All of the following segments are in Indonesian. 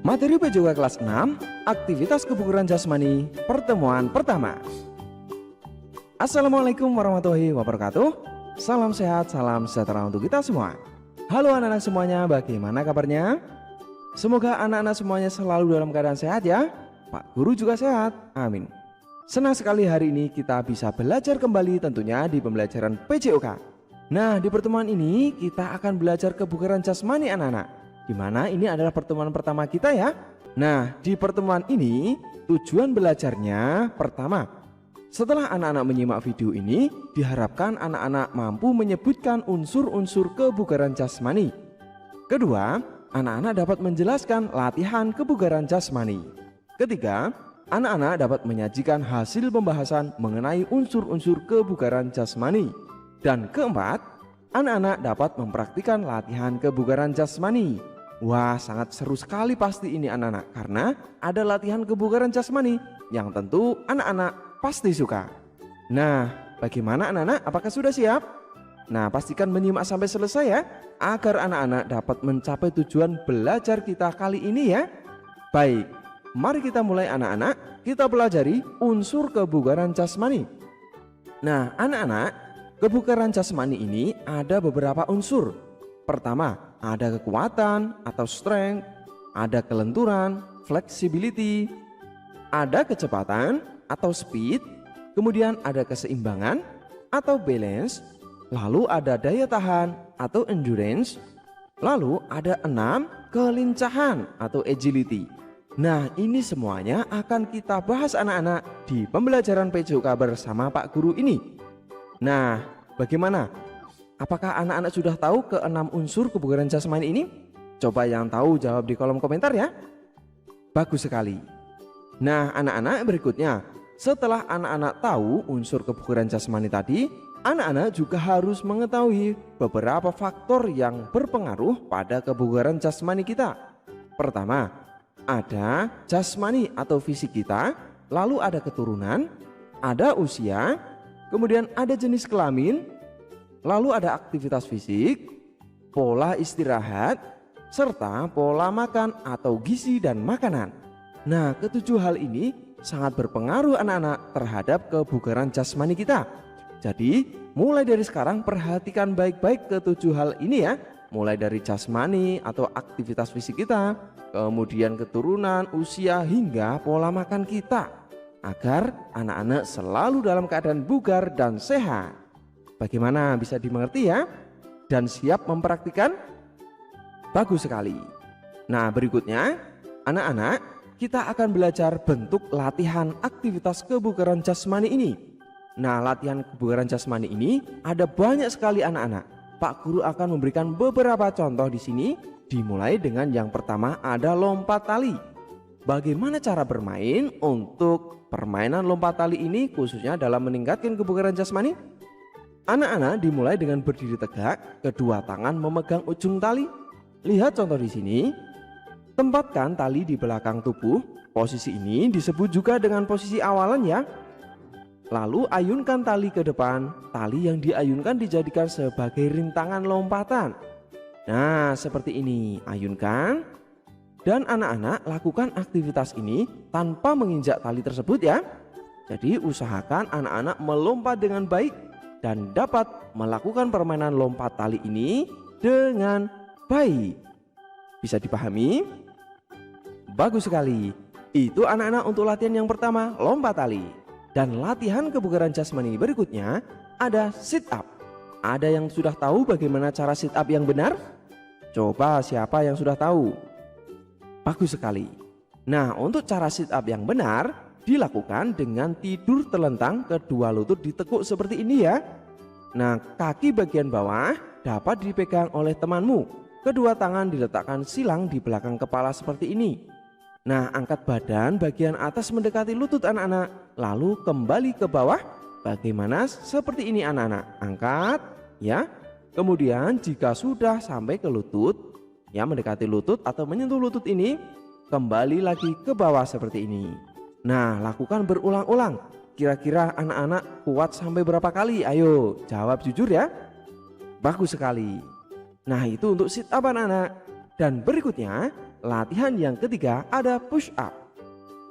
Materi PJOK kelas 6, aktivitas kebugaran jasmani, pertemuan pertama. Assalamualaikum warahmatullahi wabarakatuh. Salam sehat, salam sejahtera untuk kita semua. Halo anak-anak semuanya, bagaimana kabarnya? Semoga anak-anak semuanya selalu dalam keadaan sehat ya. Pak Guru juga sehat, amin. Senang sekali hari ini kita bisa belajar kembali tentunya di pembelajaran PJOK. Nah, di pertemuan ini kita akan belajar kebugaran jasmani anak-anak, di mana ini adalah pertemuan pertama kita ya. Nah, di pertemuan ini tujuan belajarnya pertama, setelah anak-anak menyimak video ini, diharapkan anak-anak mampu menyebutkan unsur-unsur kebugaran jasmani. Kedua, anak-anak dapat menjelaskan latihan kebugaran jasmani. Ketiga, anak-anak dapat menyajikan hasil pembahasan mengenai unsur-unsur kebugaran jasmani. Dan keempat, anak-anak dapat mempraktikkan latihan kebugaran jasmani. Wah, sangat seru sekali pasti ini anak-anak, karena ada latihan kebugaran jasmani yang tentu anak-anak pasti suka. Nah, bagaimana anak-anak? Apakah sudah siap? Nah, pastikan menyimak sampai selesai ya, agar anak-anak dapat mencapai tujuan belajar kita kali ini ya. Baik, mari kita mulai anak-anak, kita pelajari unsur kebugaran jasmani. Nah, anak-anak, kebugaran jasmani ini ada beberapa unsur. Pertama, ada kekuatan atau strength, ada kelenturan, flexibility, ada kecepatan atau speed, kemudian ada keseimbangan atau balance, lalu ada daya tahan atau endurance, lalu ada 6, kelincahan atau agility. Nah, ini semuanya akan kita bahas anak-anak di pembelajaran PJOK bersama Pak Guru ini. Nah, bagaimana? Apakah anak-anak sudah tahu ke-6 unsur kebugaran jasmani ini? Coba yang tahu jawab di kolom komentar ya. Bagus sekali. Nah, anak-anak berikutnya, setelah anak-anak tahu unsur kebugaran jasmani tadi, anak-anak juga harus mengetahui beberapa faktor yang berpengaruh pada kebugaran jasmani kita. Pertama, ada jasmani atau fisik kita, lalu ada keturunan, ada usia, kemudian ada jenis kelamin, lalu ada aktivitas fisik, pola istirahat, serta pola makan atau gizi dan makanan. Nah, ketujuh hal ini sangat berpengaruh anak-anak terhadap kebugaran jasmani kita. Jadi, mulai dari sekarang perhatikan baik-baik ketujuh hal ini ya. Mulai dari jasmani atau aktivitas fisik kita, kemudian keturunan, usia, hingga pola makan kita, agar anak-anak selalu dalam keadaan bugar dan sehat. Bagaimana, bisa dimengerti ya? Dan siap mempraktikkan? Bagus sekali. Nah, berikutnya anak-anak, kita akan belajar bentuk latihan aktivitas kebugaran jasmani ini. Nah, latihan kebugaran jasmani ini ada banyak sekali anak-anak. Pak Guru akan memberikan beberapa contoh di sini. Dimulai dengan yang pertama, ada lompat tali. Bagaimana cara bermain untuk permainan lompat tali ini, khususnya dalam meningkatkan kebugaran jasmani? Anak-anak dimulai dengan berdiri tegak, kedua tangan memegang ujung tali. Lihat contoh di sini. Tempatkan tali di belakang tubuh. Posisi ini disebut juga dengan posisi awalan ya. Lalu ayunkan tali ke depan. Tali yang diayunkan dijadikan sebagai rintangan lompatan. Nah, seperti ini. Ayunkan. Dan anak-anak lakukan aktivitas ini tanpa menginjak tali tersebut ya. Jadi usahakan anak-anak melompat dengan baik dan dapat melakukan permainan lompat tali ini dengan baik. Bisa dipahami? Bagus sekali. Itu anak-anak untuk latihan yang pertama, lompat tali. Dan latihan kebugaran jasmani berikutnya ada sit up. Ada yang sudah tahu bagaimana cara sit up yang benar? Coba siapa yang sudah tahu? Bagus sekali. Nah, untuk cara sit up yang benar dilakukan dengan tidur terlentang, kedua lutut ditekuk seperti ini ya. Nah, kaki bagian bawah dapat dipegang oleh temanmu. Kedua tangan diletakkan silang di belakang kepala seperti ini. Nah, angkat badan bagian atas mendekati lutut anak-anak, lalu kembali ke bawah. Bagaimana? Seperti ini anak-anak. Angkat ya. Kemudian jika sudah sampai ke lutut, ya mendekati lutut atau menyentuh lutut ini, kembali lagi ke bawah seperti ini. Nah, lakukan berulang-ulang. Kira-kira anak-anak kuat sampai berapa kali? Ayo jawab jujur ya. Bagus sekali. Nah, itu untuk sit up anak-anak. Dan berikutnya latihan yang ketiga ada push up.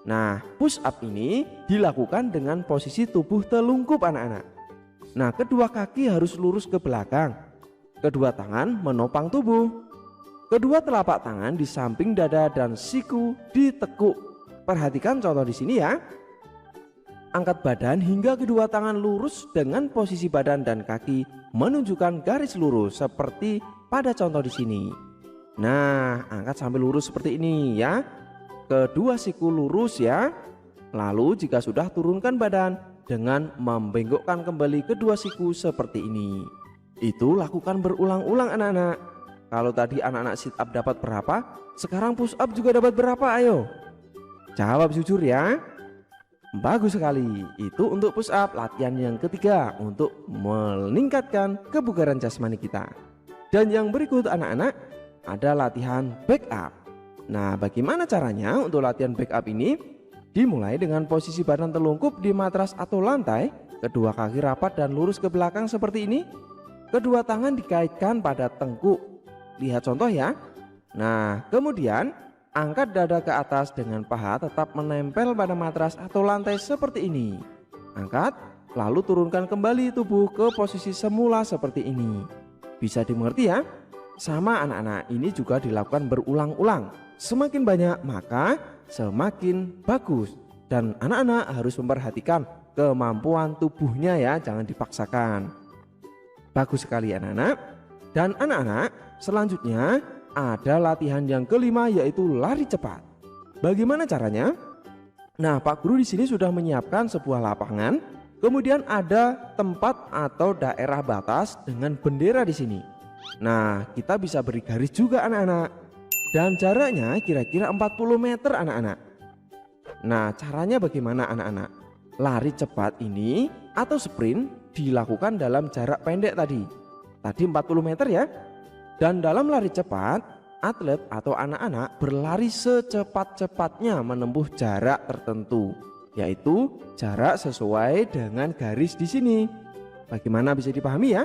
Nah, push up ini dilakukan dengan posisi tubuh telungkup anak-anak. Nah, kedua kaki harus lurus ke belakang. Kedua tangan menopang tubuh. Kedua telapak tangan di samping dada dan siku ditekuk. Perhatikan contoh di sini ya. Angkat badan hingga kedua tangan lurus dengan posisi badan dan kaki menunjukkan garis lurus seperti pada contoh di sini. Nah, angkat sampai lurus seperti ini ya. Kedua siku lurus ya. Lalu jika sudah turunkan badan dengan membengkokkan kembali kedua siku seperti ini. Itu lakukan berulang-ulang anak-anak. Kalau tadi anak-anak sit up dapat berapa, sekarang push up juga dapat berapa? Ayo jawab jujur ya. Bagus sekali. Itu untuk push up, latihan yang ketiga untuk meningkatkan kebugaran jasmani kita. Dan yang berikut anak-anak ada latihan back up. Nah, bagaimana caranya untuk latihan back up ini? Dimulai dengan posisi badan telungkup di matras atau lantai, kedua kaki rapat dan lurus ke belakang seperti ini. Kedua tangan dikaitkan pada tengkuk. Lihat contoh ya. Nah, kemudian angkat dada ke atas dengan paha tetap menempel pada matras atau lantai seperti ini. Angkat, lalu turunkan kembali tubuh ke posisi semula seperti ini. Bisa dimengerti ya? Sama anak-anak, ini juga dilakukan berulang-ulang. Semakin banyak maka semakin bagus. Dan anak-anak harus memperhatikan kemampuan tubuhnya ya, jangan dipaksakan. Bagus sekali anak-anak. Dan anak-anak, selanjutnya ada latihan yang kelima yaitu lari cepat. Bagaimana caranya? Nah, Pak Guru di sini sudah menyiapkan sebuah lapangan, kemudian ada tempat atau daerah batas dengan bendera di sini. Nah, kita bisa beri garis juga anak-anak. Dan jaraknya kira-kira 40 meter anak-anak. Nah, caranya bagaimana anak-anak? Lari cepat ini atau sprint dilakukan dalam jarak pendek tadi 40 meter ya. Dan dalam lari cepat, atlet atau anak-anak berlari secepat-cepatnya menempuh jarak tertentu, yaitu jarak sesuai dengan garis di sini. Bagaimana bisa dipahami ya?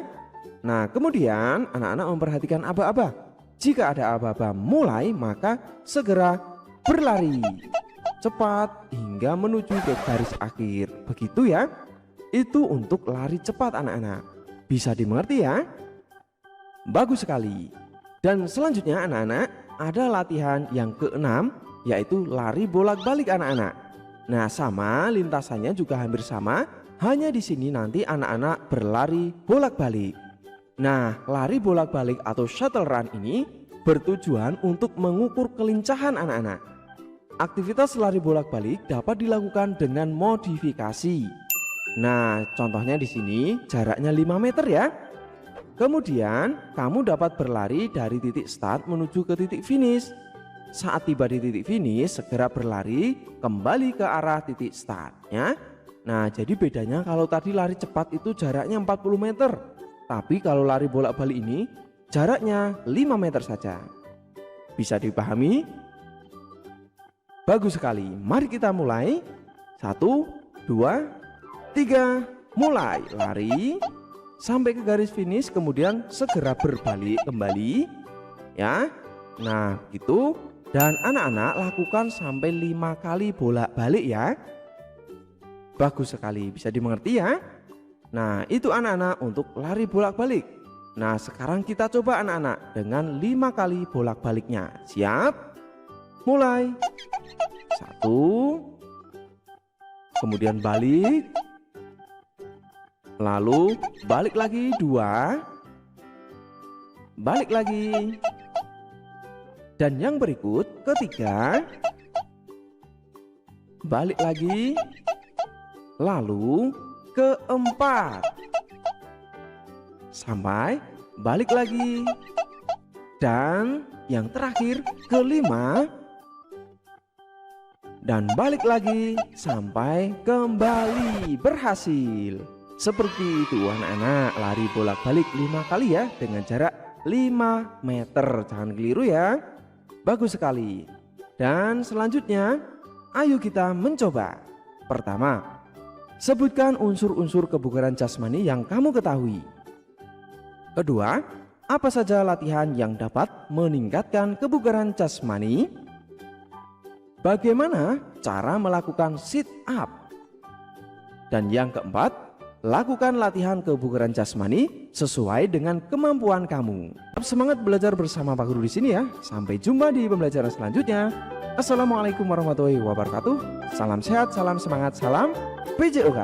Nah, kemudian anak-anak memperhatikan aba-aba. Jika ada aba-aba mulai, maka segera berlari cepat hingga menuju ke garis akhir. Begitu ya. Itu untuk lari cepat anak-anak. Bisa dimengerti ya? Bagus sekali. Dan selanjutnya anak-anak ada latihan yang keenam yaitu lari bolak-balik anak-anak. Nah, sama lintasannya juga hampir sama, hanya di sini nanti anak-anak berlari bolak-balik. Nah, lari bolak-balik atau shuttle run ini bertujuan untuk mengukur kelincahan anak-anak. Aktivitas lari bolak-balik dapat dilakukan dengan modifikasi. Nah, contohnya di sini jaraknya 5 meter ya. Kemudian kamu dapat berlari dari titik start menuju ke titik finish. Saat tiba di titik finish, segera berlari kembali ke arah titik start ya. Nah, jadi bedanya kalau tadi lari cepat itu jaraknya 40 meter. Tapi kalau lari bolak-balik ini jaraknya 5 meter saja. Bisa dipahami? Bagus sekali. Mari kita mulai. 1, 2, 3, mulai. Lari sampai ke garis finish, kemudian segera berbalik kembali ya. Nah, gitu. Dan anak-anak lakukan sampai 5 kali bolak-balik ya. Bagus sekali. Bisa dimengerti ya? Nah, itu anak-anak untuk lari bolak-balik. Nah, sekarang kita coba anak-anak dengan 5 kali bolak-baliknya. Siap? Mulai. 1, kemudian balik, lalu balik lagi. 2, balik lagi, dan yang berikut ketiga, balik lagi, lalu keempat, sampai balik lagi, dan yang terakhir kelima, dan balik lagi sampai kembali. Berhasil. Seperti itu anak-anak, lari bolak-balik 5 kali ya dengan jarak 5 meter. Jangan keliru ya. Bagus sekali. Dan selanjutnya ayo kita mencoba. Pertama, sebutkan unsur-unsur kebugaran jasmani yang kamu ketahui. Kedua, Apa saja latihan yang dapat meningkatkan kebugaran jasmani? Bagaimana cara melakukan sit up? Dan yang keempat, lakukan latihan kebugaran jasmani sesuai dengan kemampuan kamu. Tetap semangat belajar bersama Pak Guru di sini ya. Sampai jumpa di pembelajaran selanjutnya. Assalamualaikum warahmatullahi wabarakatuh. Salam sehat, salam semangat, salam PJOK.